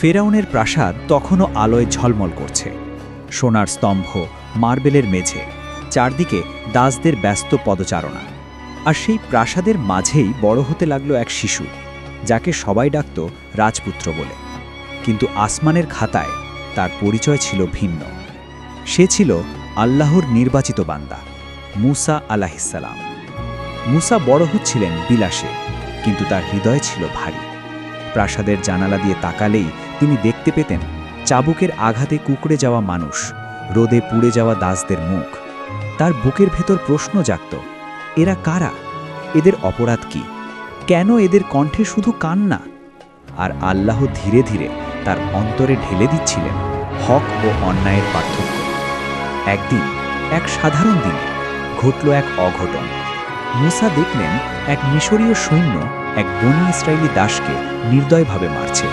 ফেরাউনের প্রাসাদ তখনও আলোয় ঝলমল করছে। সোনার স্তম্ভ, মার্বেলের মেঝে, চারদিকে দাসদের ব্যস্ত পদচারণা। আর সেই প্রাসাদের মাঝেই বড় হতে লাগলো এক শিশু, যাকে সবাই ডাকত রাজপুত্র বলে। কিন্তু আসমানের খাতায় তার পরিচয় ছিল ভিন্ন। সে ছিল আল্লাহর নির্বাচিত বান্দা, মুসা আলাইহিসসালাম। মুসা বড় হচ্ছিলেন বিলাসে, কিন্তু তার হৃদয় ছিল ভারী। প্রাসাদের জানালা দিয়ে তাকালেই তিনি দেখতে পেতেন চাবুকের আঘাতে কুঁকড়ে যাওয়া মানুষ, রোদে পুড়ে যাওয়া দাসদের মুখ। তার বুকের ভেতর প্রশ্ন জাগত, এরা কারা? এদের অপরাধ কি? কেন এদের কণ্ঠে শুধু কান্না? আর আল্লাহ ধীরে ধীরে তার অন্তরে ঢেলে দিচ্ছিলেন হক ও অন্যায়ের পার্থক্য। একদিন, এক সাধারণ দিনে ঘটল এক অঘটন। মুসা দেখলেন এক মিশরীয় সৈন্য এক বনী ইসরায়েলি দাসকে নির্দয়ভাবে মারছে।